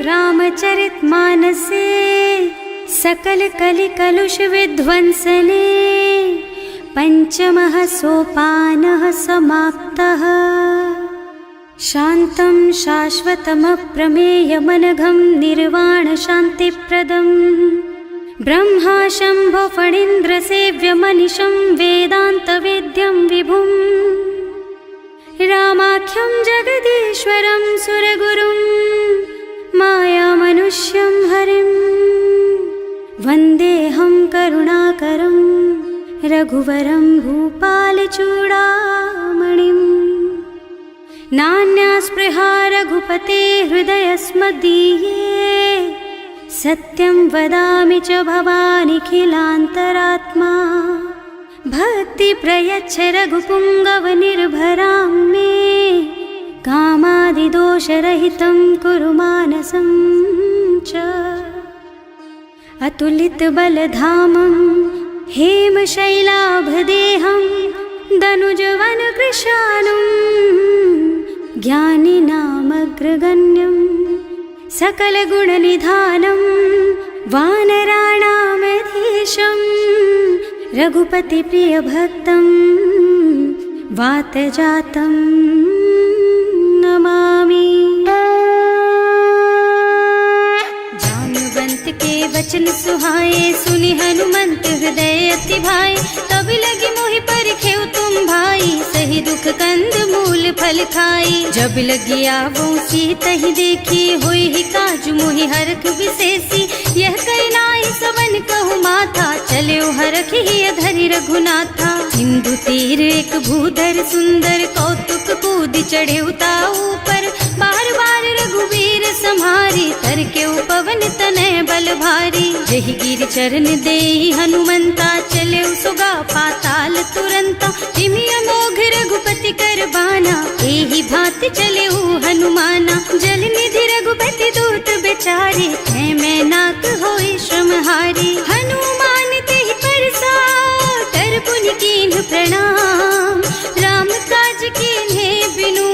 रामचरितमानसे सकल कलि कलुष विध्वंसने पंचमः सोपानः समाप्तः। शान्तं शाश्वतमप्रमेयमनघं निर्वाण शान्तिप्रदम् ब्रह्मा शम्भो फणीन्द्रसेव्यमनिशं वेदान्तवेद्यं विभुम् रामाख्यं जगदीश्वरं सुरगुरुं मायामनुष्यं हरिं वन्देऽहं करुणाकरं रघुवरं भूपालचूडामणिम्। नान्या स्पृहा रघुपते हृदयस्मदीये सत्यं वदामि च भवानिखिलान्तरात्मा। भक्ति प्रयच्छ रघुपुङ्गवनिर्भरां मे कामादिदोषरहितं कुरु मानसं च। अतुलितबलधामं हेमशैलाभदेहं दनुजवनकृशानुं ज्ञानिनामग्रगण्यं सकलगुणनिधानं वानराणामधीशं रघुपतिप्रियभक्तं वातजातं नमामि। जाम्बवंत के वचन सुहाए सुनि हनुमंत हृदय अति भाए। तब लगी मोहि परिखेउ तुम भाई सही दुख कंद मूल फल खाई। जब लगी आवो सीतहि देखी होई ही काजु मोहि हरख विशेषी। यह कई नाई सवन कहु माथा चले हरखि ही धरि रघुनाथा। सिंधु तीर एक भूधर सुंदर कौतुक कूद चढ़े ऊपर। बार बार रघुवीर सम्हारी तर के पवन तनय बल भारी। जहि गिर चरण देहि हनुमंता चले सुगा पाताल तुरंता। जिमि अमोघ रघुपति कर बाना एहि भांति चले हनुमाना। जल निधि रघुपति दूत बेचारे है मैं नाक होई श्रमहारी। हनुमान तेहि परसा कर पुनि कीन्ह प्रणाम। राम काज कीन्हे बिनु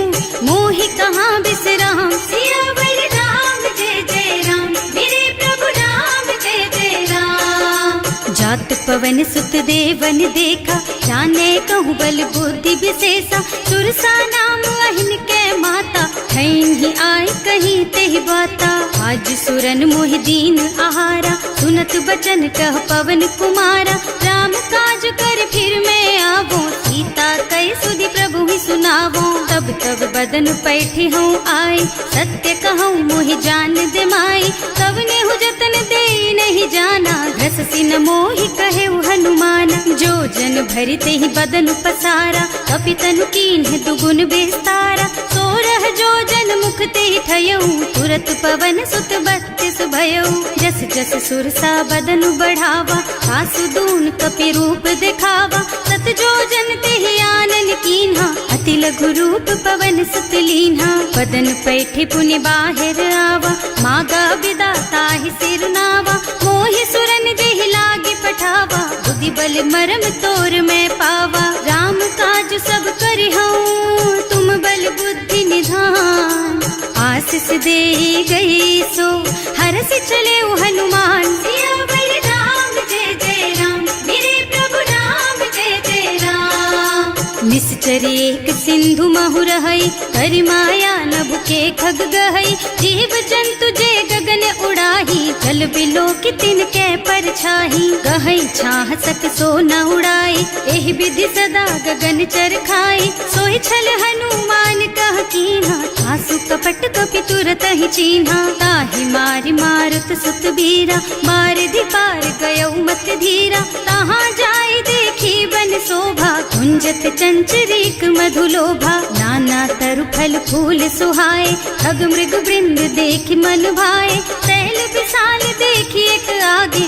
मोहि कहाँ बिसराम। सियावर राम जय जय राम मेरे प्रभु राम जय जय राम। जात पवन सुत देवन देखा जाने कहूँ बल बुद्धि विशेषा। सुरसा नाम अहिन के माता खैन ही आय कहीं तेहि बाता। आज सुरन मोहि दीन आहारा सुनत बचन कह पवन कुमारा। राम काज कर फिर मैं आवो सीता कई सुधि प्रभु ही सुनावो। तब तब बदन पैठी हूँ आए सत्य कहूँ मोहि जान दे माई। तब नेहु जतन दे नहीं जाना घस सिन मोहि कहे हनुमाना। जो जन भरि तेहि बदन पसारा कपितनु कीन्ह दुगुन बेस्तारा। सोरह जो जन मुख तेहि ठयऊ तुरत पवन सुत बत्तिस भयऊ। जस जस सुरसा बदन बढ़ावा आसु दून कपि रूप दिखावा। सत जो जन तेहि आनन कीन्हा अति लघु रूप पवन सुत लीन्हा। बदन पैठि पुनि बाहिर आवा मागा बिदा ताहि सिर नावा। मोहि सुरन जेहि लागी पठावा बुद्धि बल मरम तोर मैं पावा। राम काज सब करिहूँ तुम बल बुद्धि निधान। आशीष दे गई सो हरस चले हनुमान। सियावर राम जय जय राम मेरे प्रभु राम जय जय राम। निश्चर एक सिंधु महु रहई करि माया नभ के खग गहई। जीव जंतु जे गगन उड़ाही जल बिलो कि तिनके परछाही। गहई छाह सक सो न उड़ाई एहि विधि सदा गगन चर खाई। सोहि छल हनुमान कह कीन्हा आसु कपट कपि तुरत ही चीन्हा। ताहि मारि मारुत सुत बीरा बारिधि पार गयौ मत धीरा। तहाँ जाय देखी बन शोभा कुंजत चंचरीक मधुलोभा। नाना तरु फल फूल सुहाए खग मृग वृंद देखि मन भाए। तैल विशाल देखि एक आगे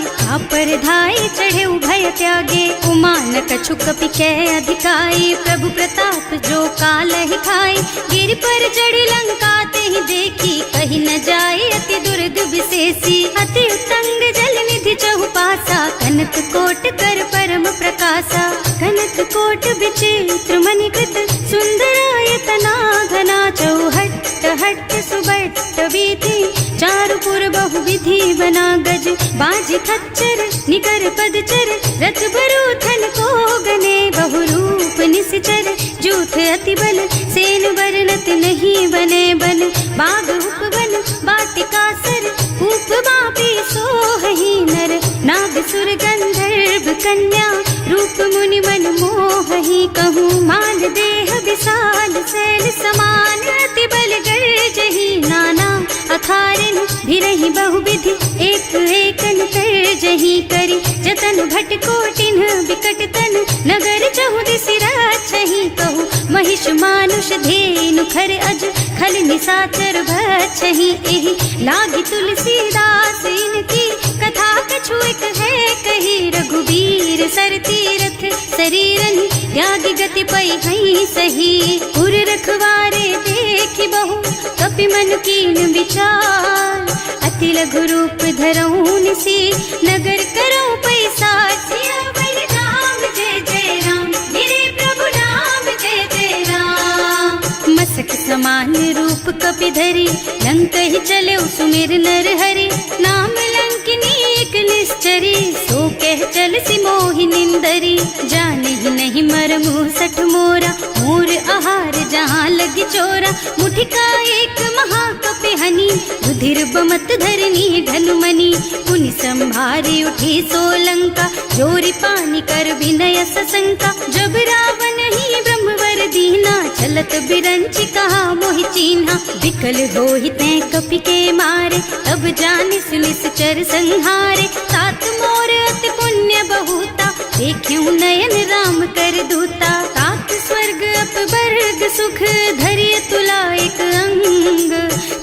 पर धाय चढ़े भय त्यागे। उमान कछु कपि कै अधिकाई प्रभु प्रताप जो काल ही खाई। गिर पर चढ़ी लंका तेहि देखी कहीं न जाए अति दुर्ग विशेषी। अति उत्तंग जल निधि चहुपासा कनक कोट कर परम प्रकाशा। कनक कोट विचित्र मणिकृत सुंदरायतना घना चौहट्ट हट्ट भट्ट सुबट्ट बीथी, चारु पुर बहुविधि बना गज, बाज खच्चर निकर पदचर, रथ बरूथन को गने, बहुरूप निश्चर जूथ अति बल, सेन बरनत नहीं बने बन, बाग उपवन बाटिका सर, कूप बापी सोहहि नर, नाग सुर गंधर्व कन्या, रूप मुनि मन मोहहि, कहूँ मान देह विशाल शैल समान, अति बल गर्जहि नाना अखारिन, भिरहि बहुविधि एक एकन तरजहि करि, जतन भट कोटिन बिकट तन, नगर चहुदिसि राछहि, कहूँ महिष मानुष धेनु खर अज, खल निसाचर भक्षहि, एहि लागी तुलसीदास इनकी, कथा कछु एक है कही, रघुबीर सर तीरथ शरीरनि, त्यागी गति पई हई सही, उर रखवारे देखि बहु, कपि मन कीन विचार, अति लघु रूप धरऊं निसी, नगर करऊं पैसार, सियावर राम जय जय राम, मेरे प्रभु राम जय जय राम, मसक समान रूप कपि धरी, लंक ही चले सुमिर नर हरि, नाम लंकिनी एक निश्चरी, सो कह चल सी मोहि निंदरी, जाने ही नहीं मरमु सठ मोरा, मोर आहार जहाँ लग चोरा, मुठिका एक महाकपि हनी, रुधिर बमत धरनी ढलुमनी, पुनि संभारी उठी सोलंका, जोरी पानी कर विनय सशंका, जब रावण ही ब्रह्मवर दीना, चलत बिरंचि कहा मोहि चीन्हा, विकल होहि तै कपि के मारे, तब जानि सुनिश्चर संहारे, तात मोर अति पुण्य बहुता, देखियो नयन राम कर दूता, तात स्वर्ग अपवर्ग सुख, धरिय तुला एक अंग,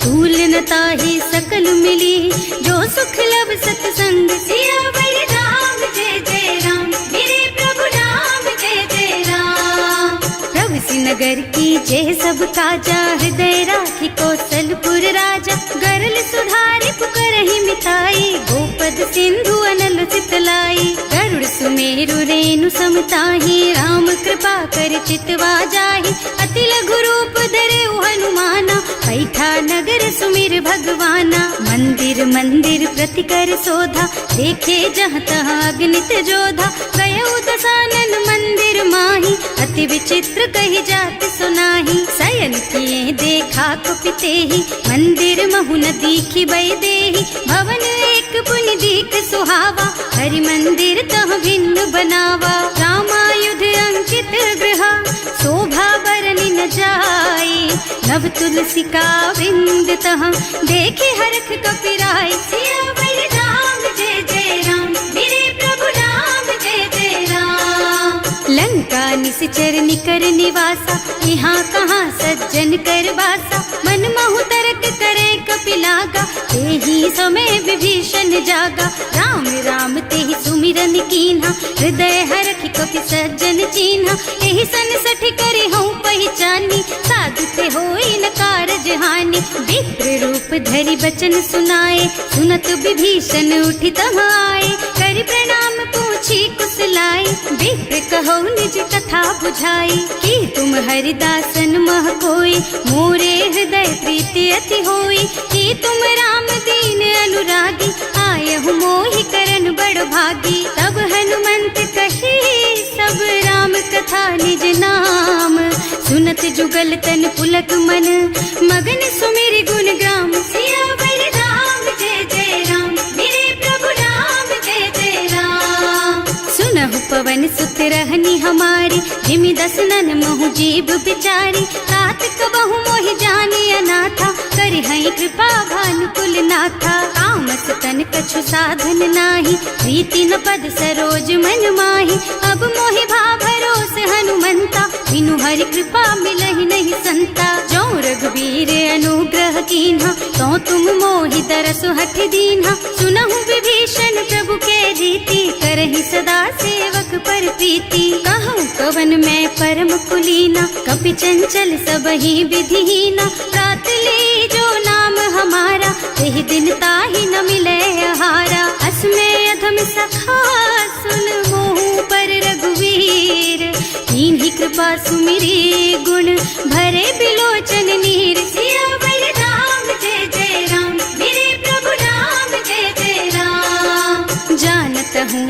तूल न ताहि सकल मिली, जो सुख लब सतसंग, सियावर राम जय जय राम, मेरे प्रभु राम जय जय राम, प्रभु नगर की जय सब काजा, हृदय राखी कौशलपुर राजा, गरल सुधारि पुकारहि मिताई, गोपद सिंधु अनल चितलाई, गरुड़ सुमेरु रेणु समताहि, राम कृपा कर चितवा जाहि, अति लघु रूप धरे हनुमाना, बैठा नगर सुमिर भगवाना, मंदिर मंदिर प्रति कर शोधा, देखे जहाँ तहाँ अगणित जोधा, गयो दसानन मंदिर माही, अति विचित्र कही जात सुनाही, शयन किए देखा कुपिते ही, मंदिर महु न दीखी बई देही, भवन एक पुनि दीख सुहावा, हरि मंदिर तह भिन्न बनावा, रामायुध अंकित गृह, शोभा बरनि न जाई, नव तुलसी का बिंद तह, देखे हरख कपिराई, सियावर राम जय जय राम, मेरे प्रभु राम जय जय राम, लंका निश्चर निकर निवासा, यहाँ कहाँ सज्जन कर वासा, मन महु तरक करे कपिलागा, तेहि समय विभीषण जागा, राम राम तेहि सुमिरन कीन्हा, हृदय हरखि कपि सज्जन चीन्हा, एहि सन सठ करे हूँ पहचानी, साधु ते होई न कारज हानि, विप्र रूप धरि बचन सुनाए, सुनत विभीषण उठि तहाँ आए, करि प्रणाम पूछी कुशलाई, विप्र कहो निज कथा बुझाई, कि तुम हरिदासन मह कोई, मोरे हृदय प्रीति अति होई, कि तुम राम दीन अनुरागी, आयहु मोहि करन बड़ भागी, तब हनुमंत कही सब राम कथा निज नाम, सुनत जुगल तन पुलक मन, मगन सुमिर गुण ग्राम, सियावर राम जय जय राम, मेरे प्रभु राम जय जय राम, सुनहु पवन सुत रहनी हमारी, जिमि दसनन महु जीव बिचारी, तात कबहु मोहि जानी अनाथा, करिहई कृपा भानुकुल नाथा, तामस तन कछु साधन नाही, प्रीति न पद सरोज मन माही, अब मोहि भा भरोस हनुमंता, बिनु हरि कृपा मिलहि नहीं संता, जो रघुबीर अनुग्रह कीन्हा, तो तुम मोहि तरसु हठ दीन्हा, सुनहु विभीषण प्रभु के रीति, करहि सदा सेवक पर प्रीति, कहूँ कवन मैं परम कुलीना, कपि चंचल सबहि विधिहीना, रात ले जो नाम हमारा, तेहि दिन ताहि न मिले आहारा, असमय अधम सखा सुन मोहु पर रघुवीर, कीन्ही कृपा सुमिरी गुण भरे बिलोचन नीर, सियावर राम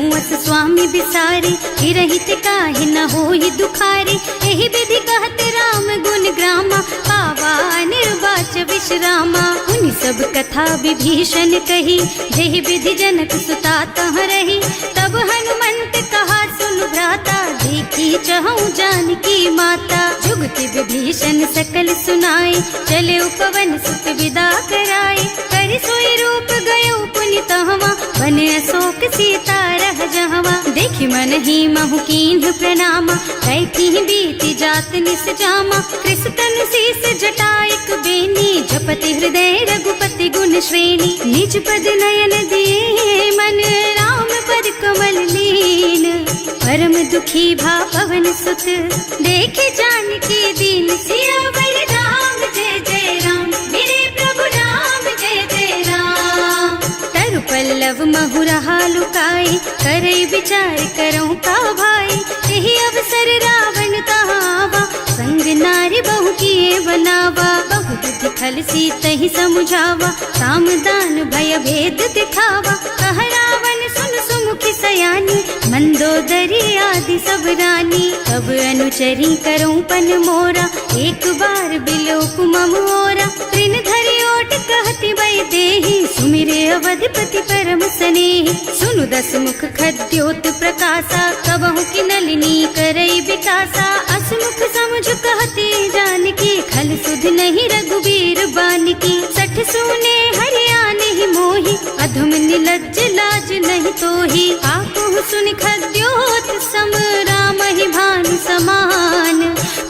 रहुअस स्वामी बिसारी, रहित काहे न होई दुखारी। एहि विधि कहत राम गुण ग्रामा, पावा निर्वाच विश्रामा। उन सब कथा विभीषण कही, जेहि विधि जनक सुता तह रही। तब हनुमंत कहा सुन भ्राता, देखी चहु जानकी माता। जुगति विभीषण सकल सुनाई, चले उपवन सुत विदा कराई। कर सोई रूप गयो पुनि तहवा, बन अशोक सीता रह जहवा। देखि मन ही महु कीन्ह प्रणामा, कैथी बीति जात निस जामा। कृष तनु शीस जटाइक बेनी, जपति हृदय रघुपति गुण श्रेणी। निज पद नयन दिए मन, राम पद कमल लीन। परम दुखी भा पवन सुत, देखे जानकी दीन। सियावर राम जय जय राम, मेरे प्रभु राम जय जय राम। तरु पल्लव महुरहा लुकाई, करई विचार करऊं का भाई। यही अवसर रावण तहावा, संग नारी बहु किए बनावा। बहु बुद्धि खल सीतहि समुझावा, काम दान भय भेद दिखावा। कह रावण सुन सुमुखी सयानी, मंदोदरी आदि सब रानी। तब अनुचरी करऊं पन मोरा, एक बार बिलोक मम ओरा। तृण धरि ओट कहति वै देहि, सुमिरे अवधिपति परम स्नेहि। सुनु दस मुख खद्योत प्रकाशा, कबहु की नलिनी करई विकासा। असमुख समझ कहती जानकी, खल सुध नहीं रघुबीर बानकी। सठ सूने हरियाणा ही मोही, अधम निलज्ज लाज नहीं तोही। आकुह सुन खद्योत सम, राम ही भानु समान।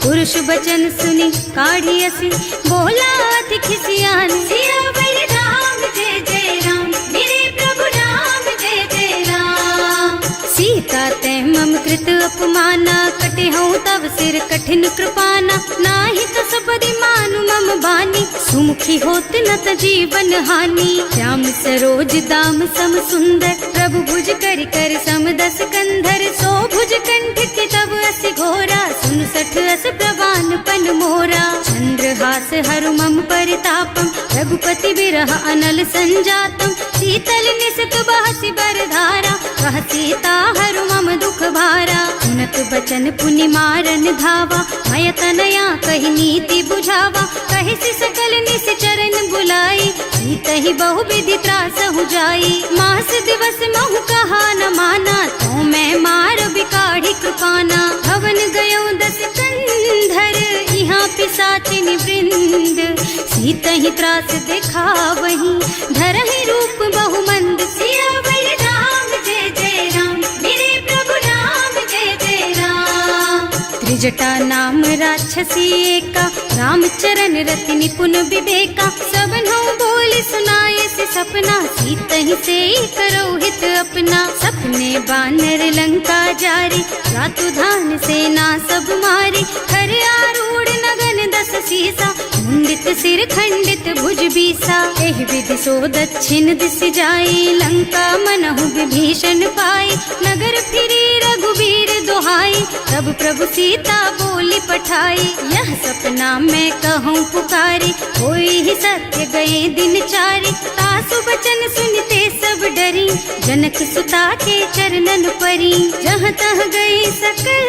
पुरुष बचन सुनि काढ़ी असी, बोला अति खिसियान। सियावर राम जय जय राम, मेरे प्रभु राम जय जय राम। सीता तै मम कृत अपमाना, कटे हूँ तब सिर कठिन कृपाना। नाही तो सबदि मानु मम बानी, सुमुखी होत न त जीवन हानि। श्याम सरोज दाम सम सुंदर, प्रभु भुज कर कर सम दस कंधर। सो भुज कंठ के तब अस घोरा, सुन सठ अस प्रवान पन मोरा। चंद्रहास हरु मम परितापम, रघुपति बिरह अनल संजातम। शीतल निसत बहसि बर धारा, कह सीता हरु मम दुख भारा। सुनत बचन पुनि मारन धावा, मय तनया कहि नीति बुझावा। कहि सि सकल निस चरण बुलाई, सीतहि बहु विधि त्रासहु जाई। मास दिवस महु कहा न माना, तो मैं मार बिकाढ़ी कृपाना। भवन गयो दस कंधर, यहाँ पिशाचिनी वृंद। सीतहि त्रास दिखावहीं, धरहि रूप बहु मंद। सियावर राम जय जय राम, मेरे प्रभु राम जय जय राम। त्रिजटा नाम राक्षसी एका, राम चरण रति निपुण विवेका। सबनों बोल सुनाए से सपना, सीतहि से करो हित अपना। सपने बानर लंका जारी, रातु धान सेना सब मारी। खर आरूढ़ नगन दस सीसा, मुंडित सिर खंडित भुज बीसा। एहि विधि सो दक्षिण दिस जाई, लंका मनहु विभीषण पाई। नगर फिरी रघुबीर दुहाई, तब प्रभु सीता बोली पठाई। यह सपना मैं कहूँ पुकारी, होई ही सत्य गए दिन चारि। तासु बचन सुनते सब डरी, जनक सुता के चरणन परी। जहाँ तह गई सकल,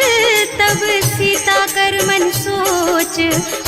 तब सीता कर मन सोच।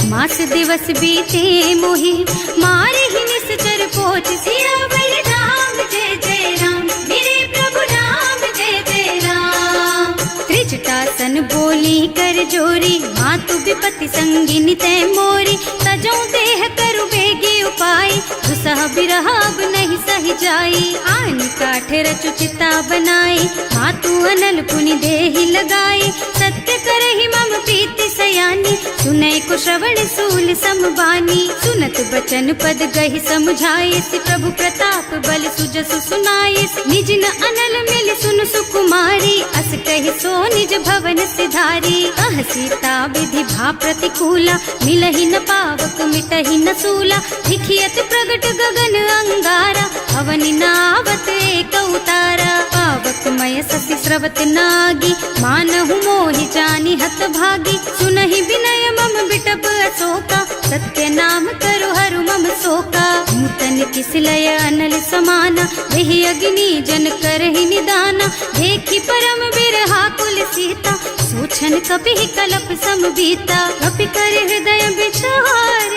मास दिवस बीते मोहि, मारे ही निश्चर पोच। सियावर राम जय जय राम, मेरे प्रभु राम जय जय राम। त्रिजटा सन बोली कर जोरी, मातु विपति संगिनी तै मोरी। तजो देह करु बेगी उपाय, दुसह बिरह अब नहीं सही जाई। आन काठ रचु चिता बनाई, मातु अनल पुनि देहि लगाई। सत्य करहि मम प्रीति सयानी, सुनै को श्रवण सूल समबानी। सुनत बचन पद गहि समझाए, प्रभु प्रताप बल सुजसु सुनाए। निज न अनल मिल सुन सुकुमारी, अस कहि सो निज भवन सिधारी। कह सीता विधि भा प्रतिकूला, मिलहि न पावक मिटहि न सूला। लिखियत प्रगट गगन अंगारा, अवनि नावत एक उतारा। पावक मय ससि स्रवत नागी, मानहु मोहि जानि हत भागी। सुनहि विनय मम बिटप अशोका, सत्य नाम करु हरु मम शोका। नूतन किसलय अनल समाना, वही अग्नि जन करहि निदाना, देखी परम बिरहा कुल सीता, सोचन कपि कलप सम बीता, कपि कर हृदय विचार,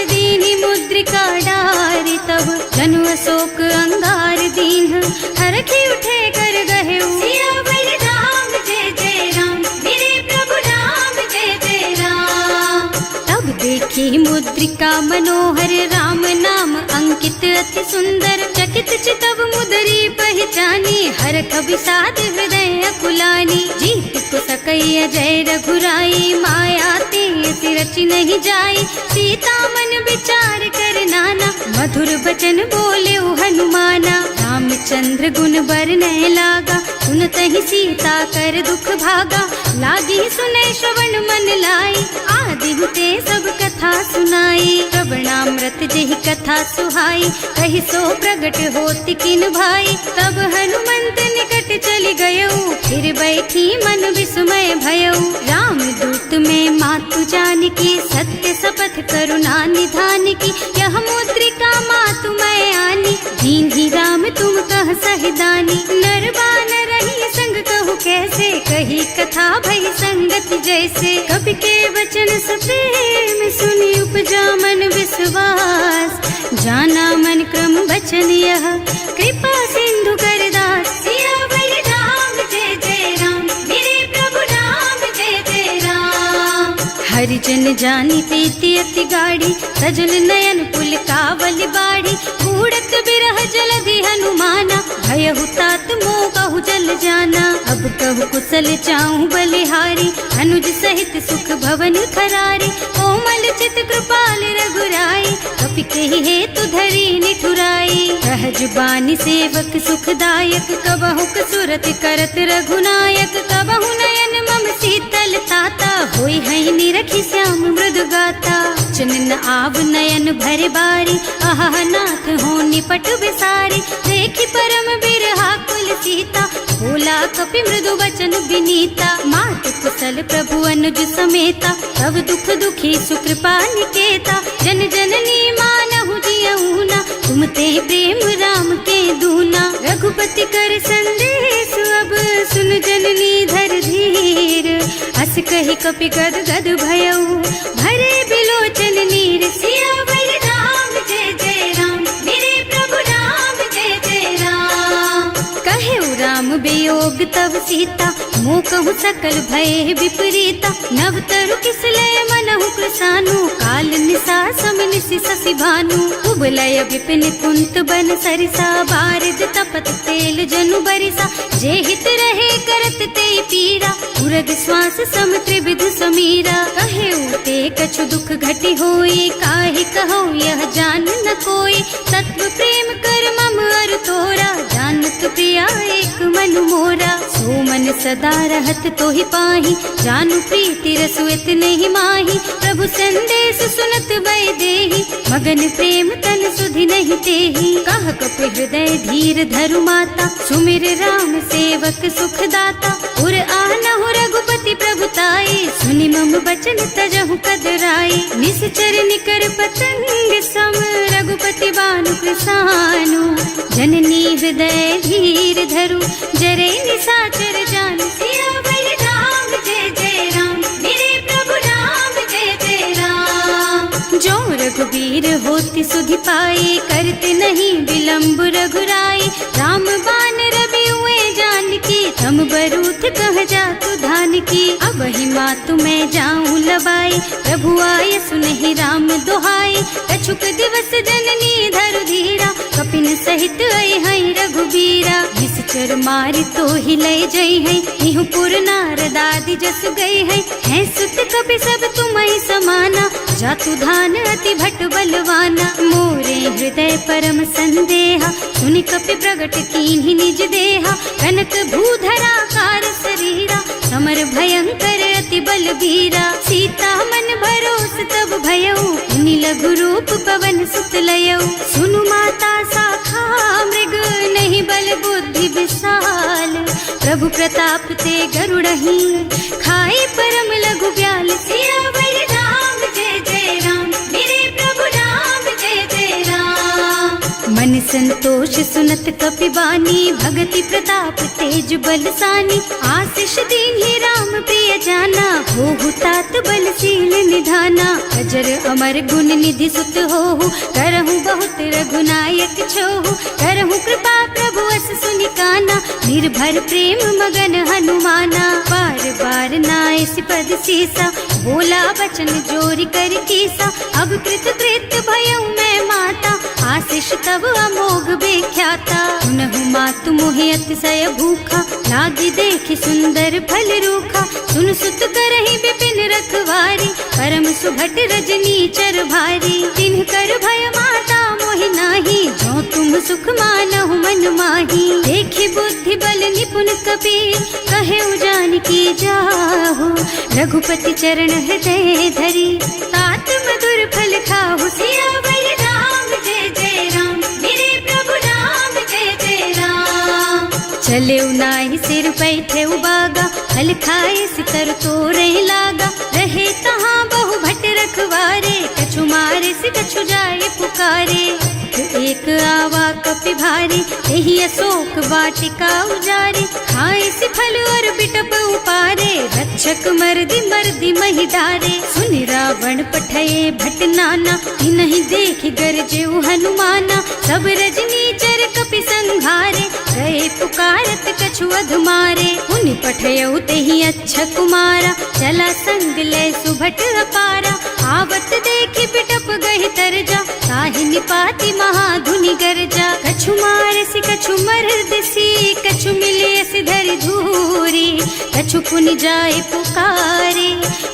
दीनी मुद्रिका डारी, तब जनु अशोक अंगार दीन, हरखी उठे कर गहे सियावर राम जय जय राम, मेरे प्रभु राम जय जय राम। तब देखी मुद्रिका मनोहर, राम नाम अंकित अति सुंदर, चकित चितव मुदरी पहचानी, हर कवि साध हृदय अकुलानी, जीत को सकैया जय रघुराई, माया ते रचि नहीं जाई, सीता मन विचार कर नाना, मधुर बचन बोले हनुमाना, रामचंद्र गुण बरनय लागा, सुनतहि सीता कर दुख भागा, लागी सुनै श्रवण मन लाई, आदि हुते सब कथा सुनाई, श्रवणामृत जेहि कथा सुहाई, कहि सो प्रगट होति किन भाई, तब हनुमंत निकट चली गयऊ, फिर बैठी मन विस्मय भयऊ, राम दूत में मातु जानकी, सत्य शपथ करुणा निधान की, यह मुद्रिका मातु मैं आनी, दीन्ही राम तुम कह सहिदानी, नरबान रही संग कहु कैसे, कही कथा भई संगति जैसे, कवि के वचन सप्रेम सुनि उपजा मन विश्वास, जाना मन क्रम वचन यह, कृपा सिंधु कर दास, सियावर राम जय जय राम, मेरे प्रभु राम जय जय राम। हरिजन जानी प्रीति अति गाढ़ी, सजल नयन पुल कावल बाढ़ी, बूढ़त बिरह जलधि हनुमाना, भयहु तात मोह कहु जल जाना, अब कहु कुशल चाहूं बलिहारी, अनुज सहित सुख भवन खरारी, कोमल चित कृपाल रघुराई, कपि कहि हेतु धरी निठुराई, सहज बानी सेवक सुखदायक, कबहु सुरत करत रघुनायक, कबहु नयन मम शीतल ताता, होई है निरखी श्याम मृदु गाता, चनन आव नयन भर बारी, आहा नाथ हो निपट बिसारी, देखी परम बिरहा कुल सीता, बोला कपि मृदु वचन विनीता, मात कुशल प्रभु अनुज समेता, तब दुख दुखी सुकृपा निकेता, जन जननी मानहु जियऊना, तुम ते प्रेम राम के दूना, रघुपति कर संदेश अब सुन जननी धर धीर, अस कहि कपि गद गद भयऊ, भरे बिलोचन नीर, सियावर राम जय जय राम, मेरे प्रभु राम जय जय राम। कहे राम वियोग तब सीता, मोह कहु सकल भय विपरीता, नव तरु किसलय मनहु कृसानु, काल निसा सम निसि शशि भानु, उबलय विपिन कुंत बन सरिसा, बारिद तपत तेल जनु बरिसा, जे हित रहे करत ते पीरा, उरग श्वास सम त्रिविध समीरा, कहे उते कछु दुख घटी होई, काहे कहो यह जान न कोई, तत्व प्रेम कर मम अर तोरा, जानत प्रिया एक मन मोरा, सो मन सदा रहत तोहि पाही, जानु प्रीति रसु इतने ही माही, प्रभु संदेश सुनत वै देही, मगन प्रेम तन सुधि नहीं तेही, कह कपि हृदय धीर धरु माता, सुमिर राम सेवक सुखदाता, उर आनहु रघुपति प्रभुताई, सुनि मम बचन तजहु कदराई, निश्चर निकर पतंग सम, रघुपति बानु कृसानु, जननी हृदय धीर धरु, जरे निसाचर जानु, सियावर राम जय जय राम, मेरे प्रभु राम जय जय राम। जो रघुबीर होति सुधि पाई, करते नहीं विलम्ब रघुराई, राम बान रवि हुए जानकी, थम बरूथ कह जातु धान की, अब ही मातु मैं जाऊं लबाई, प्रभु आय सुनहि राम दुहाई, कछुक दिवस जननी धरु धीरा, कपिन सहित आई हई रघुबीरा, निश्चर मारि तो ही लय जई है, इहु पुर नारद आदि जस गई है सुत कपि सब तुम्हि समाना, जातु धान अति भट बलवाना, मोरे हृदय परम संदेहा, सुनि कपि प्रगट कीन्हि निज देहा, कनक भूधरा कार शरीरा, समर भयंकर अति बलबीरा, सीता मन भरोस तब भयऊ, मुनि लघु रूप पवन सुत लयऊ, सुनु माता शाखा मृग नहीं बल बुद्धि विशाल, प्रभु प्रताप ते गरुड़हि, खाई परम लघु ब्याल, सियावर राम जय जय राम, मेरे प्रभु राम जय जय राम। संतोष सुनत कपिबानी, भगति प्रताप तेज बलसानी। आशीष दीन्हि राम प्रिय जाना, होहु तात बलशील निधाना। अजर अमर गुण निधि सुत होहु, करहु बहुत रघुनायक छोहु। करहु कृपा प्रभु अस सुनि काना, निर्भर प्रेम मगन हनुमाना। बार बार नाइस पद सीसा, बोला बचन जोरी कर कीसा। अब कृत कृत भयउ मैं माता, आशीष तब अमोघ बेख्याता। सुनहु मातु मोहि अतिशय भूखा, लागी देखि सुंदर फल रूखा। सुन सुत करहि विपिन रखवारी, परम सुभट रजनी चर भारी। तिन्ह कर भय माता मोहि नाही, जो तुम सुख मानहु मन माही। देखि बुद्धि बल निपुण कपि, कहे जानकी जाहु। रघुपति चरण हृदय धरी, तात मधुर फल खाहु। सियावर राम जय जय राम, मेरे प्रभु राम जय जय राम। चले नाहि सिर बैठे बागा, फल खाए सितर तोरे लागा। रहे तहाँ बहु भट रखवारे, कछु मारे से कछु जाए पुकारे। एक आवा कपि भारी, यही अशोक वाटिका उजारी। खाए से फल और बिटप उपारे, रक्षक मर्दी मर्दी मही डारे। सुनि रावण पठये भट नाना, नहीं देखि गरजेउ हनुमाना। सब रजनी चर कपि संघारे, गए पुकारत कछु अधमारे। उनि पठयउ तेहि अच्छा कुमारा, चला संग ले सुभट अपारा। आवत देखि बिटप गहि तरजा, ताहि निपाति महाधुनि गरजा। कछु मारसि कछु मरदसी, कछु मिलेसि धरि धूरी। कछु पुनि जाए पुकारे,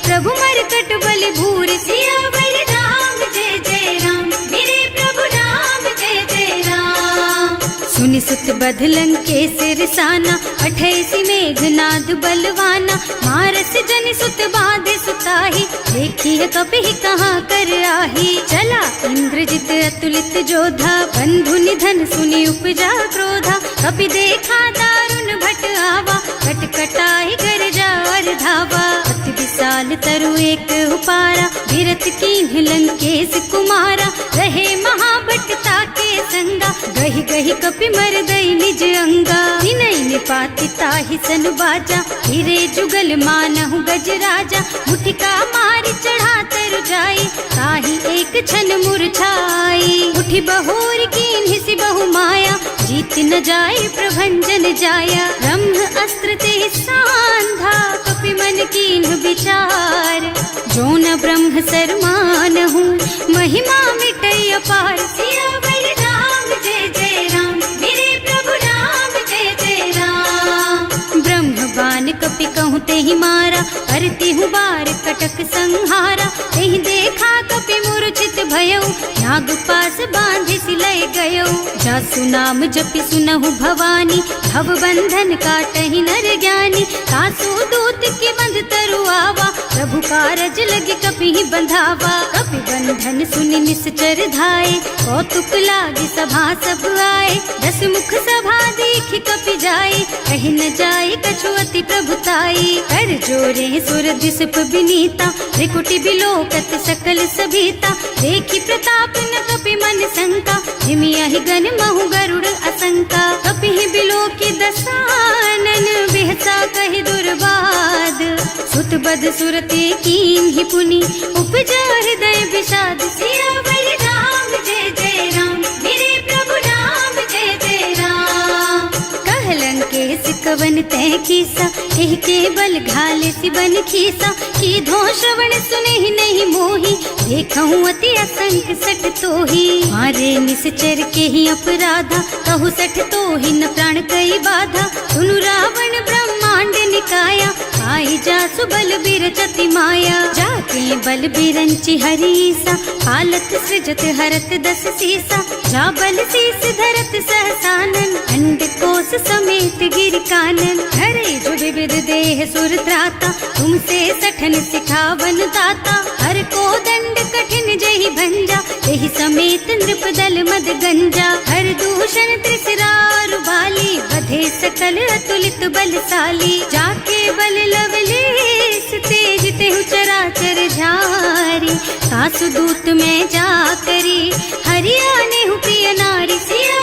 प्रभु मरकट बल भूरि। सियावर राम जय जय राम, मेरे प्रभु राम जय जय राम। सुनि सुत बध लंकेश रिसाना, पठैसि मेघनाद बलवाना। मारस जनि सुत बाधे सुताही, देखिए कपि कहाँ कर आही। चला इंद्रजित अतुलित जोधा, बंधु निधन सुनि उपजा क्रोधा। कपि देखा दारुण भट आवा, कटकटाई गरजा और धावा। अति विशाल तरु एक उपारा, गिरत कीन्ह लंकेश कुमारा। रहे महाभट ताके संगा, गहि गहि कपि मर गई निज अंगा। विनय निपाति ताहि सन बाजा, हिरे जुगल मानहु गज राजा। मुठिका मारि चढ़ा तर जाई, ताहि एक छन मुरझाई। उठि बहोर कीन्हि सि बहु माया, जीत न जाए प्रभंजन जाया। ब्रह्म अस्त्र ते सांधा, कपि मन कीन्ह विचार। जो न ब्रह्म सर मानहु, महिमा मिटै अपार। सियावर राम जय जय राम, मेरे प्रभु राम जय जय राम। ब्रह्म बान कपि कहूँ तेहि मारा, करती हूँ बार कटक संहारा। तेहि देखा कपि मूर्छित भयउ, नाग पास बांधि सिलय गयउ। जासु नाम जपि सुनहु भवानी, भव बंधन काटहि नर ज्ञानी। तासु दूत की बंध तरु आवा, प्रभु कारज लगे कपि बंधावा। कपि बंधन सुनि निश्चर धाये, कौतुक लागे सभा सब आए। 10 मुख सभा देखि कपि जाए, कहि न जाए कछु अति प्रभुताई। कर जोरे सुर दिसप विनीता, त्रिकुटि बिलोकत सकल सभीता। देखि प्रताप न कपि मन शंका, हिमियहि गण महु गरुड़ असंका। कपि बिलोकि दसानन, बिहसा कहि दुर्बाद। सुत बद सुरते कीन्हि पुनि, उपजा हृदय विषाद। सियावर राम जय जय राम, मेरे प्रभु राम जय जय राम। कह लंकेश कवन तै कीसा, एहि के बल घाले सि बन खीसा। कीधो श्रवण सुनेहि नहीं मोही, देखहु अति असंख सठ तोही। मारे निश्चर के ही अपराधा, कहु सठ तोहि न प्राण कई बाधा। सुनु रावण ब्रह्मांड निकाया, आई जासु बल बिरचति माया। जाके बल बिरंचि हरीसा, हालत सृजत हरत 10 सीसा। जा बल शीस धरत सहसानन, अंड कोस समेत गिर कानन। हरे जो विविध देह सुर त्राता, तुमसे सठन सिखावन दाता। हर को दंड कठिन जहि भंजा, तेहि समेत नृप दल मद गंजा। हर दूषण त्रिसरारु बाली, बधे सकल अतुलित बलशाली। जाके बल लवलेस तेज तेहु चराचर झारी। सासु दूत में जा करी, हरियाणे हु प्रिय नारी। सिया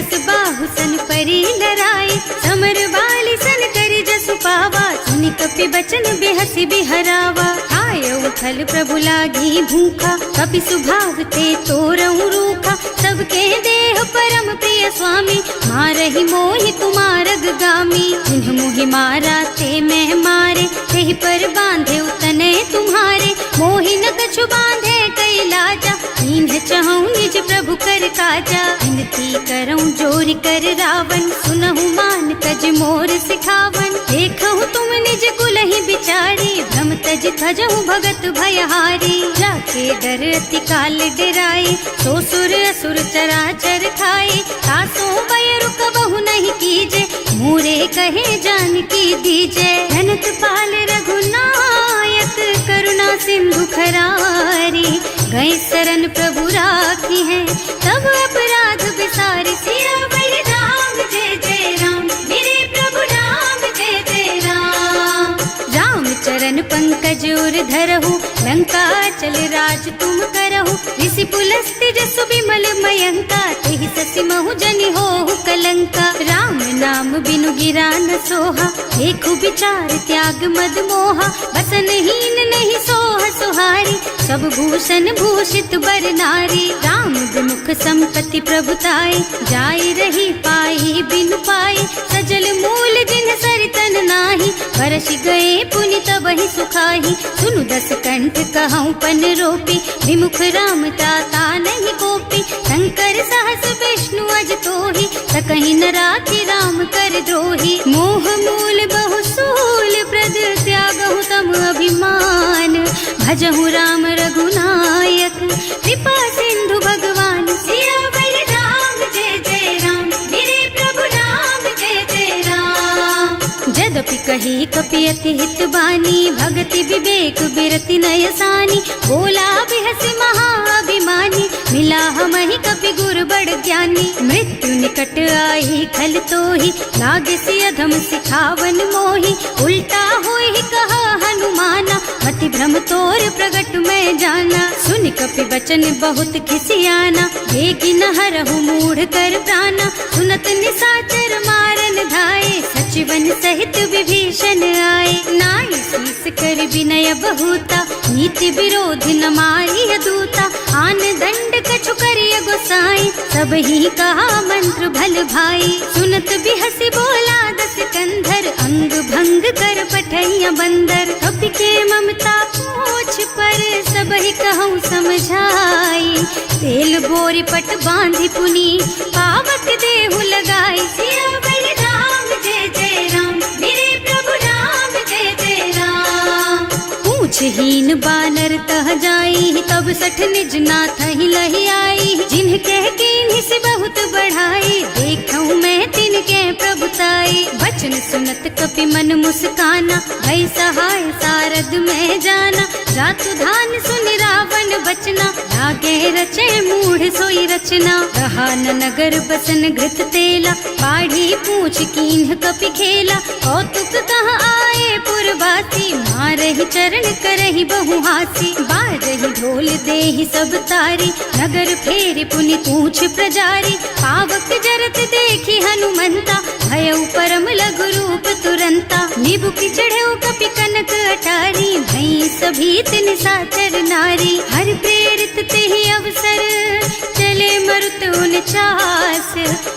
बस बाहु सन परी लराए, समर बाली सन करी जसु पावा, सुनि कपि बचन बेहसी बिहरावा। आयऊ फल प्रभु लागी भूखा, कपि सुभाव ते तोरऊ रूखा, सबके देह परम प्रिय स्वामी, मारहि मोहि कुमारग गामी। जिन्ह मोहि मारा ते मैं मारे, तेहि पर बांधे उतने तुम्हारे, मोहि न कछु बांधे कई लाजा, इन्ह चहु निज प्रभु कर काजा। विनती करऊं जोरि कर रावण, सुनहु मान तज मोर सिखावन। देखहु तुम निज कुलहि बिचारी, भ्रम तज थजहु भगत भयहारी। जाके डर अति काल डराए, सो सुर असुर चराचर खाए। तासो भय रुक बहु नहीं कीजे, मोरे कहे जानकी दीजे। धनत पाल रघुनायक, करुणा सिंधु खरारी। गए शरण प्रभु राखी है, तब अपराध बिसारी। सियावर राम जय जय राम, मेरे प्रभु राम जय जय राम। राम चरण पंकज उर धरहु, लंका चल राज तुम करहु। ऋषि पुलस्त्य जसु बिमल मयंका, तेहि ससि महु जनि होहु कलंका। राम नाम बिनु गिरा न सोहा, देखु विचार त्याग मद मोहा। बसन हीन नहीं सोह सुहारी, सब भूषण भूषित बर नारी। राम विमुख संपत्ति प्रभुताई, जाई रही पाई बिनु पाई। सजल मूल जिन सरितन नाही, बरस गए पुनि तबहि सुखाही। सुनु दस कंठ कहऊँ पन रोपी, विमुख राम ताता नहीं कोपी। शंकर सहस विष्णु अज तोहि, सकहि न राखी राम कर द्रोही। मोह मूल बहु सूल प्रद, त्यागहु तम अभिमान। भजहु राम रघुनायक, कृपा सिंधु भगवान। सियावर राम जय जय राम, मेरे प्रभु राम जय जय राम। जदपि कही कपि अति हित बानी, भगति विवेक बिरति नय सानी। बोला बिहसि महाअभिमानी, मिला हमहि कपि गुर बड़ ज्ञानी। मृत्यु निकट आई खल तोहि, लागे सि अधम सिखावन मोहि। उल्टा होहि कहा हनुमाना, मति भ्रम तोर प्रगट मैं जाना। सुनि कपि बचन बहुत खिसियाना, बेगी न हरहु मूढ़ कर प्राणा। सुनत निशाचर मारन धाये, सचिवन सहित विभीषण आए। नाई शीस कर विनय बहुता, नीति विरोध न मारिय दूता। आन दंड कछु करिय गोसाई, सब ही कहा मंत्र भल भाई। सुनत बिहसि बोला दस कंधर, अंग भंग कर पठैया बंदर। कपि के ममता पूछ पर, सब ही कहूँ समझाई। तेल बोरी पट बांधि पुनी, पावक देहु लगाई। सियावर राम जय जय राम, मेरे प्रभु राम जय जय राम। पूछहीन बानर तह जाई, तब सठ निज नाथ ही लही आई। जिन्ह कह कीन्हि से बहुत बढ़ाई, देखऊँ मैं तिनके प्रभुताई। वचन सुनत कपि मन मुस्काना, भई सहाय सारद में जाना। जातु धान सुनि रावण बचना, लागे रचे मूढ़ सोई रचना। रहा न नगर बसन घृत तेला, बाढ़ी पूछ कीन्ह कपि खेला। कौतुक कह आए पुरवासी, मारहि चरण करहि बहु हासी। बाजहि ढोल देहि सब तारी, नगर फेरि पुनि पूछ प्रजारी। पावक जरत देखि हनुमंता, भयउ परम लघु रूप तुरंता। निबुकि चढ़ऊ कपि कनक अटारी, भई सभीत निशाचर नारी। हर प्रेरित तेहि अवसर, चले मरुत उनचास।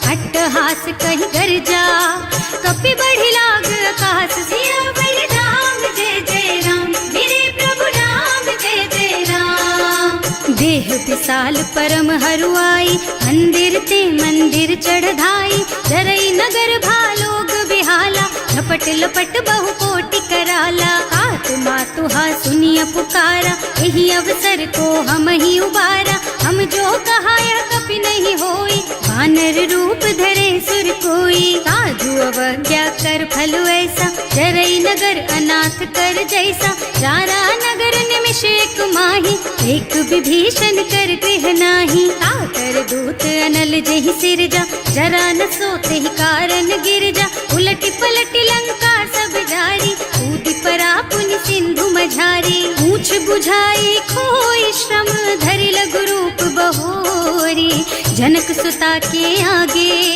अट्टहास कहि गर्जा, कपि बढ़ि लाग आकाश। सियावर राम जय जय राम, मेरे प्रभु राम जय जय राम। देह विशाल परम हरुआई, मंदिर ते मंदिर चढ़धाई। जरई नगर भालोग बिहाला, झपट लपट बहु कोटि कराला। आत्मा तुहा सुनिय पुकारा, यही अवसर को हम ही उबारा। हम जो कहा यह कपि नहीं होई, वानर रूप धरे सुर कोई। साधु अवज्ञा कर फल ऐसा, जरई नगर अनाथ कर जैसा। जारा नगर निमिष एक माही, एक विभीषण कर गृह नाही। आकर दूत अनल जहि सिरजा, जरा न सोते ही कारण गिर जा। उलटी पलटी लंका सब जारी, कूदि परा पुनि सिंधु मझारी। पूछ बुझाई खोई श्रम, धरि लघु रूप बहोरी। जनक सुता के आगे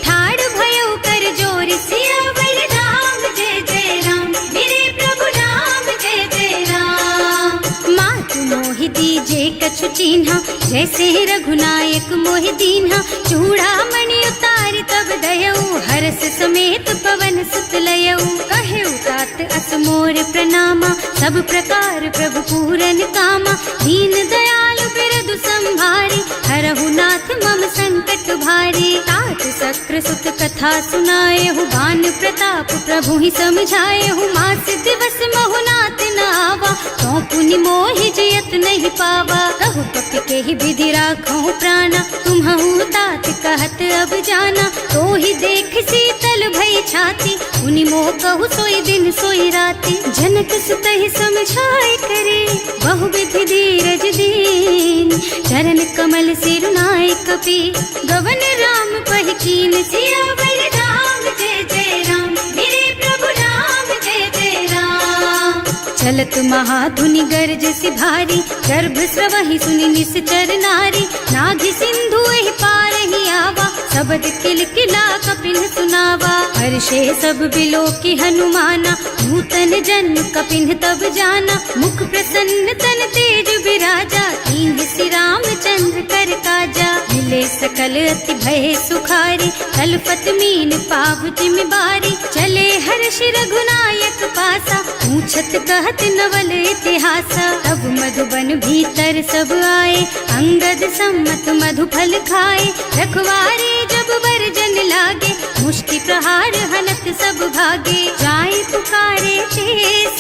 ठाड़ भयो कर जोर सियावर राम जय जय राम, मेरे प्रभु राम जय जय राम। मात मोहि दीजे कछु चिन्हा, जैसे रघुनायक मोहि दीन्हा। चूड़ा मणि उतारि तब दयऊ, हरस समेत पवन सुत लयऊ। कहे तात अस मोर प्रणामा, सब प्रकार प्रभु पूरन कामा। दीन दयालु बिरदु संभारी, हरहु नाथ मम संकट भारी। तात सक्र सुत कथा सुनाएहु, बान प्रताप प्रभु ही समझाएहु। मास दिवस महु नाथ न आवा, तो पुनि मोहि जयत नहीं पावा। कहु कपि के ही विधि राखहु प्राणा, तुम्हु तात कहत अब जाना। तो ही देख शीतल भई छाती, उनि मोह कहु सोई दिन सोई राती। जनक सुत ही समझाए करे, बहु विधि धीरज दीन। चरण कमल सिरुनाए कपि, गवन राम पहि कीन। सियावर राम जय जय राम, मेरे प्रभु राम जय जय राम। चलत महाधुनि गरज सि भारी, गर्भ स्रवहि सुनि निश्चर नारी। नाभि सिंधु एहि पार ही आवा, शबद किलकिला कपिन सुनावा। हर्षे सब बिलो की हनुमाना, नूतन जन्म कपिन तब जाना। मुख प्रसन्न तन तेज विराजा, कीन्ह श्री रामचंद्र कर काजा। मिले सकल अति भय सुखारी, कलपत मीन पाव जिम बारी। चले हर्ष रघुनायक पासा, पूछत कहत नवल इतिहासा। तब मधुबन भीतर सब आए, अंगद सम्मत मधु फल खाए। रखवारे जब बरजन लागे, मुष्टि प्रहार हनत सब भागे। जाए पुकारे ते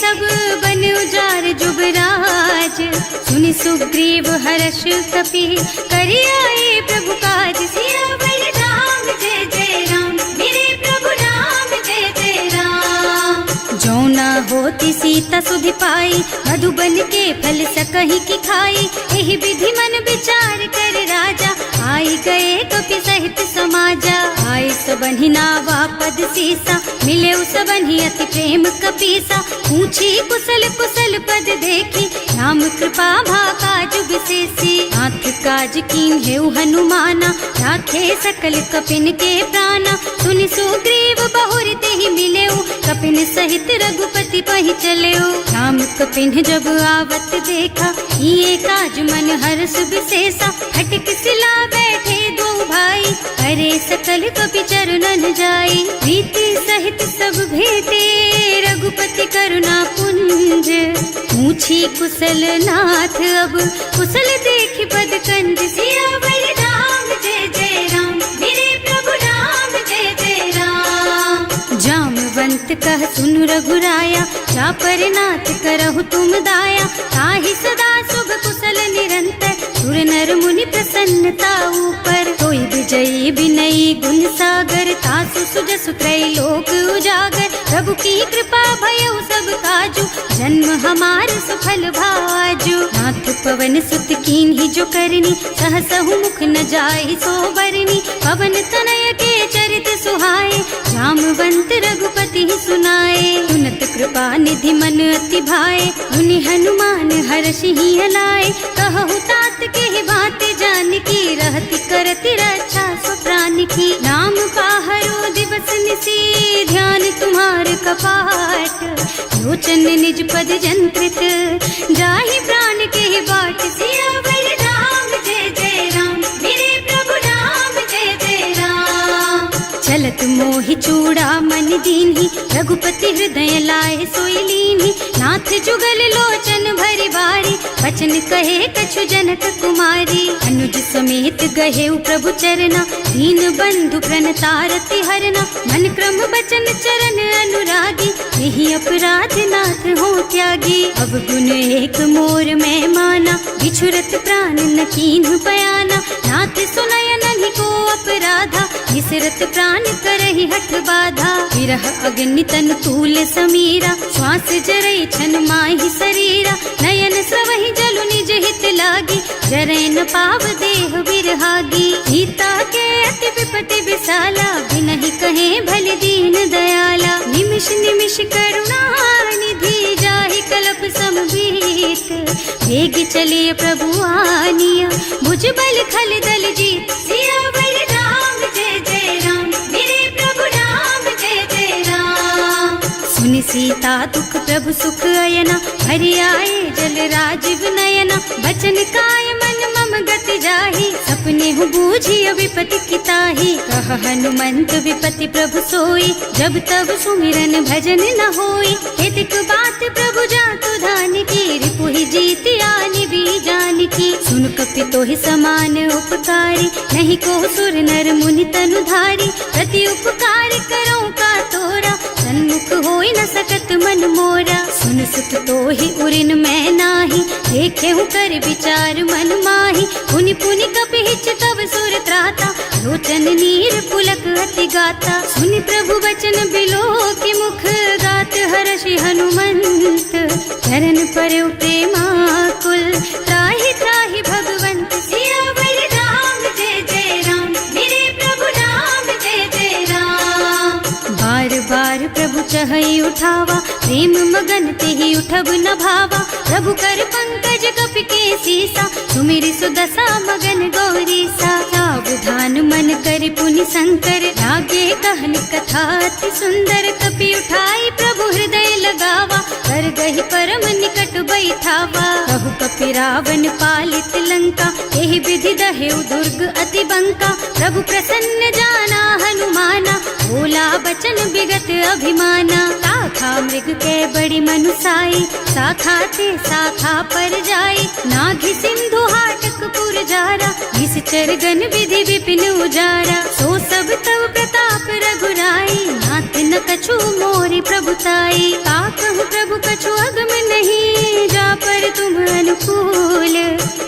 सब, बन उजार जुबराज। सुनि सुग्रीव हर्ष कपि, करि आए प्रभु काज। सियावर राम जय जय राम, मेरे प्रभु राम जय जय राम। जो न होती सीता सुधि पाई, मधुबन के फल सकहि की खाई। एहि विधि मन विचार कर राजा, आई गए कपि सहित समाजा। आए सबन्हि नावा पद सीसा, मिले सबन्हि अति प्रेम कपीसा। पूछी कुशल कुशल पद देखी, राम कृपा भाका जुग सेसी। नाथ काज कीन्हेउ हनुमाना, राखे सकल कपिन के प्राणा। सुनि सुग्रीव बहुर तेहि मिलेउ, कपिन सहित रघुपति पहि चलेउ। राम कपिन जब आवत देखा, ये काज मन हर्ष विशेषा। फटक सिला बैठे दो भाई, अरे सकल कपि चरणन जाई। प्रीति सहित सब भेटे, रघुपति करुणा पुंज। पूछी कुशल नाथ अब, कुशल देखि पद कंज। सियावर राम जय जय राम, मेरे प्रभु राम जय जय राम। जामवंत कह सुनु रघुराया, चापर नाथ करहु तुम दाया। ताहि सदा शुभ कुशल निरंतर, सुर नर मुनि प्रसन्नता ऊपर। कोई विजयी विनयी गुण सागर, तासु सुजसु त्रैलोक उजागर। प्रभु की कृपा भयउ सब काजू, जन्म हमार सफल भाजू। नाथ पवन सुत कीन्ही जो करनी, सहसहु मुख न जाहि सो बरनी। पवन तनय के चरित सुहाए, जामवंत रघुपति सुनाए। सुनत कृपा निधि मन अति भाए, मुनि हनुमान हर्षि हलाए। कहु तात के बात जानकी, रहति करति रक्षा सो प्राण की। नाम पाहरो दिवस निसी, ध्यान तुम्हार कपाट। लोचन निज पद जंत्रित, जाहि प्राण के बाट। सियावर राम जय जय राम, मेरे प्रभु राम जय जय राम। चलत मोहि चूड़ा मन दीन्ही, रघुपति हृदय लाए सोई लीन्ही। नाथ जुगल लोचन भरि बारी, वचन कहे कछु जनक कुमारी। अनुज समेत गहेउ प्रभु चरना, दीन बंधु प्रणतारति हरना। मन क्रम बचन चरण अनुरागी, यही अपराध नाथ हो त्यागी। अब गुण एक मोर मैं माना, बिछुरत प्राण न कीन्ह बयाना। नाथ सुनय नन्हि को अपराधा, निसरत प्राण करहि हठ बाधा। विरह अग्नि तन तूल समीरा, श्वास जरई छन माहि शरीरा। नयन स्रवहि जलु निज हित लागी, जरै न पाव देह बिरहागी। सीता के अति विपति विशाला, बिनहि कहे भले दीन दयाला। निमिष निमिष करुणा निधि, जाहि कलप समभीत। वेग चलिए प्रभु आनिया, भुज बल खल दल जीत। सियावर राम जय जय राम। सुनि सीता दुख प्रभु सुख अयना, हरि आए जल राजीव नयना। बचन काय मन मम गति जाहि, सपने हूँ बूझी विपति किताहि। कह हनुमंत विपति प्रभु सोई, जब तब सुमिरन भजन न होई। हेतिक बात प्रभु जातु धान की, रिपुहि जीति आनि भी जान की। सुन कपि तोहि समान उपकारी, नहीं को सुर नर मुनि तनु धारी। प्रति उपकार करो का तोरा, सन्मुख होई न सकत मन मोरा। सुन सुत तोहि उरिन मैं नाही, देखे हूँ कर विचार मन माही। पुनि पुनि कपि हिच तब सुर त्राता, लोचन नीर पुलक अति गाता। सुनि प्रभु बचन बिलो की मुख, गात हर्षि हनुमंत। चरण परउ प्रेमाकुल, त्राहि त्राहि भगवंत। सियावर राम जय जय राम, मेरे प्रभु राम जय जय राम। बार बार प्रभु चहई उठावा, प्रेम मगन तेहि उठब न भावा। प्रभु कर पंकज कपि के सीसा, सुमिरि सुदशा मगन गौरीसा। सावधान मन कर पुनि शंकर, लागे कहन कथा अति सुंदर। कपि उठाई प्रभु हृदय लगावा, कर गहि परम निकट बैठावा। कहु कपि रावण पालित लंका, एहि विधि दहेउ दुर्ग अति बंका। प्रभु प्रसन्न जाना हनुमाना, बोला बचन विगत अभिमाना। शाखा मृग के बड़ी मनुसाई, शाखा ते शाखा पर जाई। नाघि सिंधु हाटक पुर जारा, निश्चर गण विधि विपिन उजारा। सो सब तव प्रताप रघुराई, नाथ न कछु मोरि प्रभुताई। का कहु प्रभु कछु अगम नहीं, जा पर तुम अनुकूल।